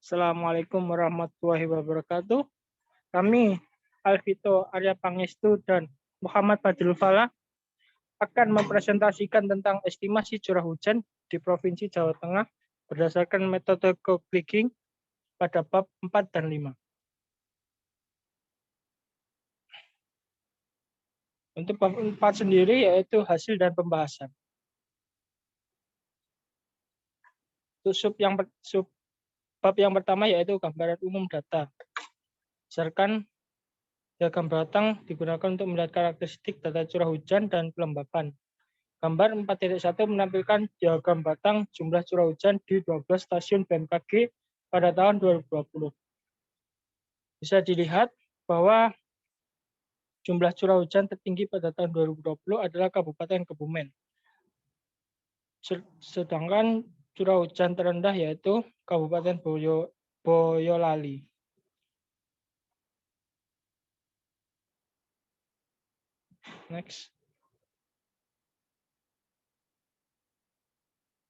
Assalamualaikum warahmatullahi wabarakatuh. Kami, Alvito Arya Pangestu dan Muhammad Fadil Falah, akan mempresentasikan tentang estimasi curah hujan di Provinsi Jawa Tengah berdasarkan metode co-clicking pada bab 4 dan 5. Untuk bab 4 sendiri yaitu hasil dan pembahasan. Untuk bab yang pertama yaitu gambaran umum data. Berdasarkan diagram batang digunakan untuk melihat karakteristik data curah hujan dan kelembapan. Gambar 4.1 menampilkan diagram batang jumlah curah hujan di 12 stasiun BMKG pada tahun 2020. Bisa dilihat bahwa jumlah curah hujan tertinggi pada tahun 2020 adalah Kabupaten Kebumen. Sedangkan curah hujan terendah yaitu Kabupaten Boyolali. Next.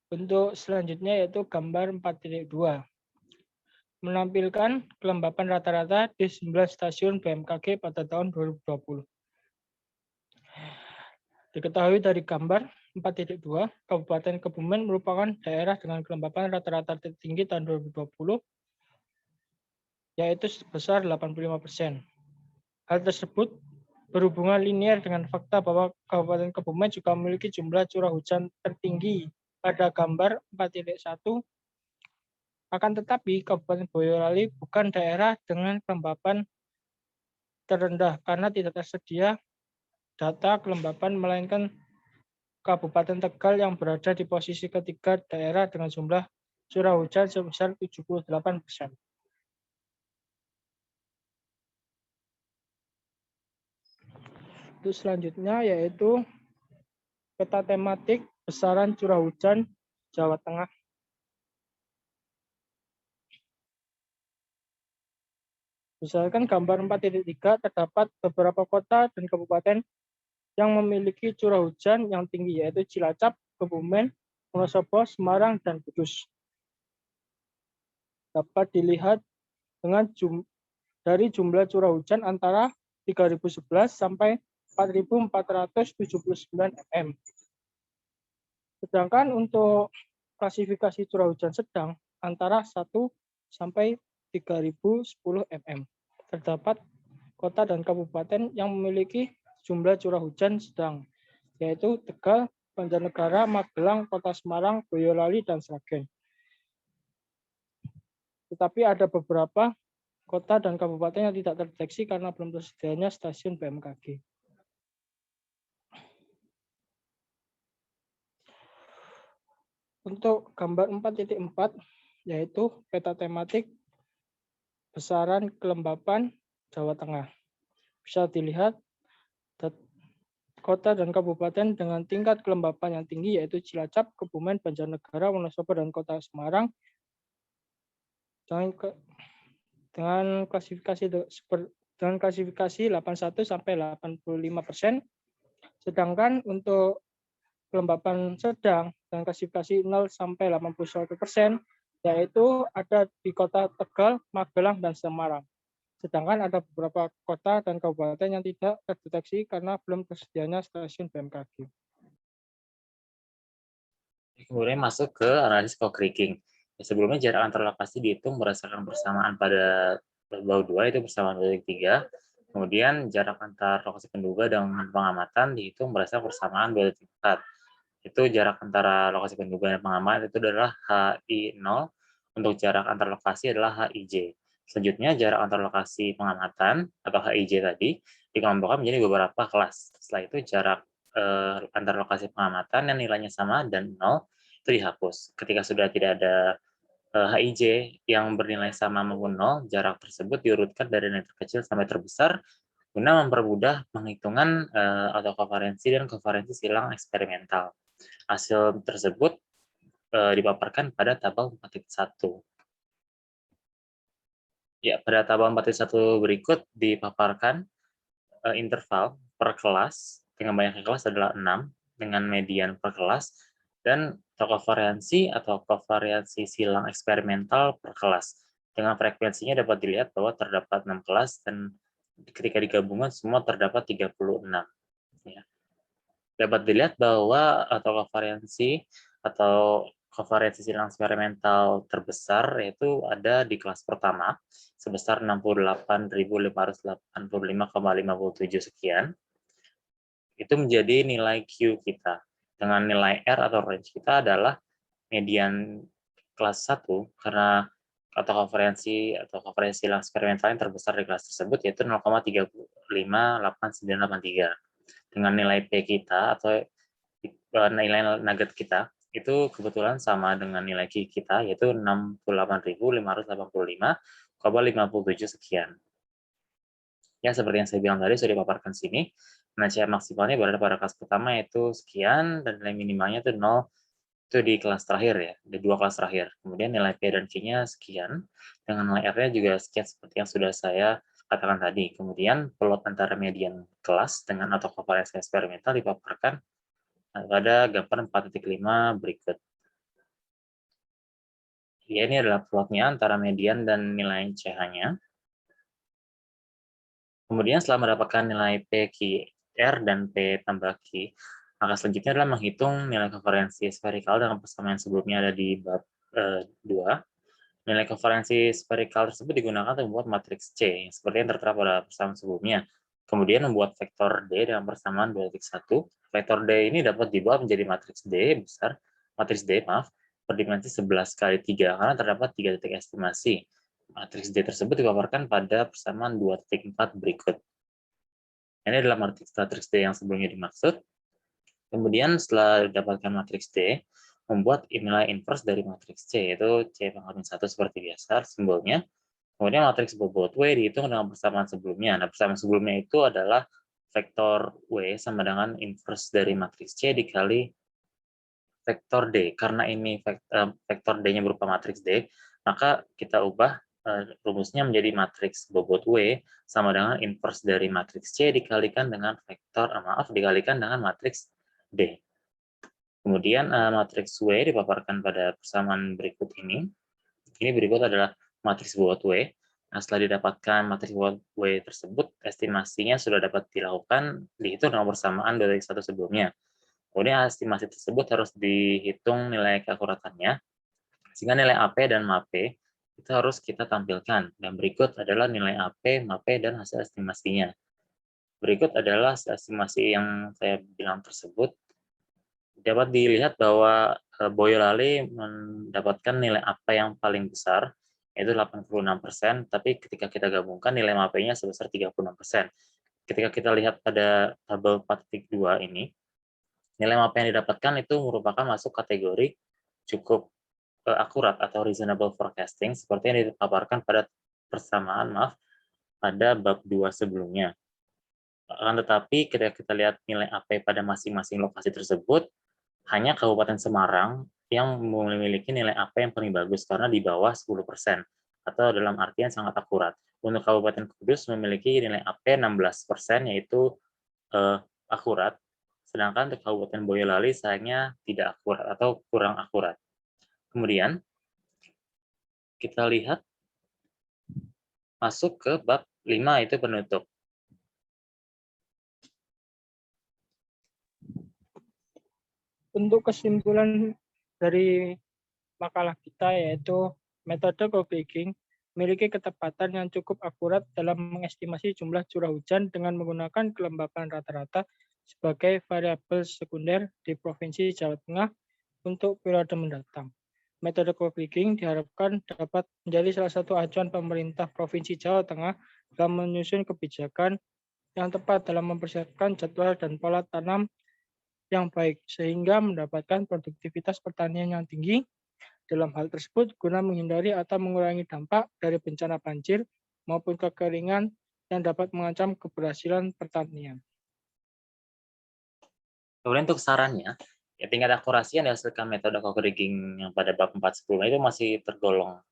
Bentuk selanjutnya yaitu gambar 4.2. Menampilkan kelembapan rata-rata di 9 stasiun BMKG pada tahun 2020. Diketahui dari gambar 4.2, Kabupaten Kebumen merupakan daerah dengan kelembapan rata-rata tertinggi tahun 2020, yaitu sebesar 85%. Hal tersebut berhubungan linear dengan fakta bahwa Kabupaten Kebumen juga memiliki jumlah curah hujan tertinggi pada gambar 4.1. Akan tetapi, Kabupaten Boyolali bukan daerah dengan kelembapan terendah karena tidak tersedia data kelembapan, melainkan Kabupaten Tegal yang berada di posisi ketiga daerah dengan jumlah curah hujan sebesar 78%. Itu selanjutnya yaitu peta tematik besaran curah hujan Jawa Tengah. Misalkan gambar 4.3 terdapat beberapa kota dan kabupaten yang memiliki curah hujan yang tinggi yaitu Cilacap, Kebumen, Wonosobo, Semarang, dan Kudus. Dapat dilihat dengan dari jumlah curah hujan antara 3011 sampai 4.479 mm. Sedangkan untuk klasifikasi curah hujan sedang antara 1 sampai 3.010 mm. Terdapat kota dan kabupaten yang memiliki jumlah curah hujan sedang, yaitu Tegal, Banjarnegara, Magelang, Kota Semarang, Boyolali, dan Sragen. Tetapi ada beberapa kota dan kabupaten yang tidak terdeteksi karena belum tersedianya stasiun BMKG. Untuk gambar 4.4 yaitu peta tematik besaran kelembapan Jawa Tengah. Bisa dilihat kota dan kabupaten dengan tingkat kelembapan yang tinggi yaitu Cilacap, Kebumen, Banjarnegara, Wonosobo, dan Kota Semarang dengan klasifikasi 81 sampai 85%. Sedangkan untuk kelembapan sedang dengan klasifikasi 0 sampai 81%, yaitu ada di Kota Tegal, Magelang, dan Semarang. Sedangkan ada beberapa kota dan kabupaten yang tidak terdeteksi karena belum tersedianya stasiun BMKG. Kemudian masuk ke analisis co-creaking. Sebelumnya jarak antar lokasi dihitung berdasarkan persamaan pada bau 2 itu persamaan bau 3. Kemudian jarak antar lokasi penduga dengan pengamatan dihitung berdasarkan persamaan bau 4. Itu jarak antara lokasi penduga dan pengamatan itu adalah HI0. Untuk jarak antar lokasi adalah HIJ. Selanjutnya jarak antar lokasi pengamatan atau HIJ tadi dikelompokkan menjadi beberapa kelas. Setelah itu jarak antar lokasi pengamatan yang nilainya sama dan 0 itu dihapus. Ketika sudah tidak ada HIJ yang bernilai sama maupun 0, jarak tersebut diurutkan dari yang terkecil sampai terbesar guna mempermudah penghitungan autokovariansi dan kovariansi silang eksperimental. Hasil tersebut dipaparkan pada tabel 4.1. Ya, pada tabel 4.1 berikut dipaparkan interval per kelas dengan banyaknya kelas adalah 6 dengan median per kelas dan kovariansi atau kovariansi silang eksperimental per kelas. Dengan frekuensinya dapat dilihat bahwa terdapat 6 kelas dan ketika digabungkan semua terdapat 36. Ya. Dapat dilihat bahwa kovariansi silang eksperimental terbesar yaitu ada di kelas pertama sebesar 68.585,57 sekian. Itu menjadi nilai Q kita. Dengan nilai R atau range kita adalah median kelas 1 karena kovariansi silang eksperimental yang terbesar di kelas tersebut yaitu 0,358983. Dengan nilai P kita atau nilai nugget kita itu kebetulan sama dengan nilai Q kita yaitu 68.585,57 sekian. Ya, seperti yang saya bilang tadi sudah dipaparkan sini. Nilai maksimalnya berada pada kelas pertama yaitu sekian dan nilai minimalnya itu 0 itu di kelas terakhir ya, di 2 kelas terakhir. Kemudian nilai P dan Q-nya sekian, dengan nilai R-nya juga sekian seperti yang sudah saya katakan tadi. Kemudian plot antara median kelas dengan autokovariansi eksperimental dipaparkan pada gambar 4.5 berikut. Ya, ini adalah plotnya antara median dan nilai CH-nya. Kemudian setelah mendapatkan nilai P, Q, R, dan P tambah Q, maka selanjutnya adalah menghitung nilai kovariansi sferikal dengan persamaan sebelumnya ada di bab 2. Nilai kovariansi sferikal tersebut digunakan untuk membuat matriks C, seperti yang tertera pada persamaan sebelumnya. Kemudian membuat vektor D dengan persamaan 2.1. Vektor D ini dapat dibuat menjadi matriks D berdimensi 11 kali 3, karena terdapat 3 titik estimasi. Matriks D tersebut dipaparkan pada persamaan 2.4 berikut. Ini adalah matriks D yang sebelumnya dimaksud. Kemudian setelah dapatkan matriks D, membuat nilai inverse dari matriks C, yaitu C pangkat 1 seperti biasa simbolnya. Kemudian matriks bobot W dihitung dengan persamaan sebelumnya. Nah, persamaan sebelumnya itu adalah vektor W sama dengan inverse dari matriks C dikali vektor D. Karena ini vektor D-nya berupa matriks D, maka kita ubah rumusnya menjadi matriks bobot W sama dengan inverse dari matriks C dikalikan dengan dikalikan dengan matriks D. Kemudian matriks W dipaparkan pada persamaan berikut ini. Ini berikut adalah matriks bobot W. Nah, setelah didapatkan matriks bobot W tersebut, estimasinya sudah dapat dihitung dengan persamaan dari satu sebelumnya. Kemudian estimasi tersebut harus dihitung nilai keakuratannya, sehingga nilai AP dan MAP itu harus kita tampilkan. Dan berikut adalah nilai AP, MAP, dan hasil estimasinya. Berikut adalah hasil estimasi yang saya bilang tersebut. Dapat dilihat bahwa Boyolali mendapatkan nilai AP yang paling besar, yaitu 86%, tapi ketika kita gabungkan nilai MAP-nya sebesar 36%. Ketika kita lihat pada tabel 4.2 ini, nilai MAP yang didapatkan itu merupakan masuk kategori cukup akurat atau reasonable forecasting, seperti yang dipaparkan pada pada bab 2 sebelumnya. Akan tetapi ketika kita lihat nilai AP pada masing-masing lokasi tersebut, hanya Kabupaten Semarang yang memiliki nilai AP yang paling bagus karena di bawah 10%, atau dalam artian sangat akurat. Untuk Kabupaten Kudus memiliki nilai AP 16%, yaitu akurat, sedangkan untuk Kabupaten Boyolali sayangnya tidak akurat atau kurang akurat. Kemudian kita lihat masuk ke bab 5, itu penutup. Untuk kesimpulan dari makalah kita yaitu metode co-kriging memiliki ketepatan yang cukup akurat dalam mengestimasi jumlah curah hujan dengan menggunakan kelembapan rata-rata sebagai variabel sekunder di Provinsi Jawa Tengah untuk periode mendatang. Metode co-kriging diharapkan dapat menjadi salah satu acuan pemerintah Provinsi Jawa Tengah dalam menyusun kebijakan yang tepat dalam mempersiapkan jadwal dan pola tanam yang baik, sehingga mendapatkan produktivitas pertanian yang tinggi. Dalam hal tersebut, guna menghindari atau mengurangi dampak dari bencana banjir maupun kekeringan yang dapat mengancam keberhasilan pertanian. Kemudian untuk sarannya, ya tingkat akurasi yang dihasilkan metode co-kriging yang pada bab 4 sebelumnya itu masih tergolong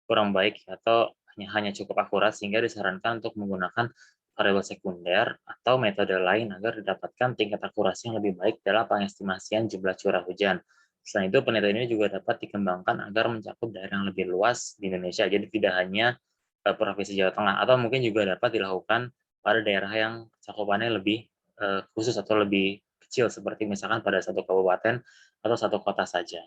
kurang baik atau hanya cukup akurat, sehingga disarankan untuk menggunakan variabel sekunder atau metode lain agar didapatkan tingkat akurasi yang lebih baik dalam pengestimasian jumlah curah hujan. Selain itu, penelitian ini juga dapat dikembangkan agar mencakup daerah yang lebih luas di Indonesia. Jadi tidak hanya Provinsi Jawa Tengah, atau mungkin juga dapat dilakukan pada daerah yang cakupannya lebih khusus atau lebih kecil, seperti misalkan pada satu kabupaten atau satu kota saja.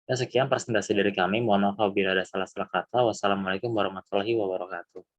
Ya, sekian presentasi dari kami. Mohon maaf apabila ada salah-salah kata. Wassalamualaikum warahmatullahi wabarakatuh.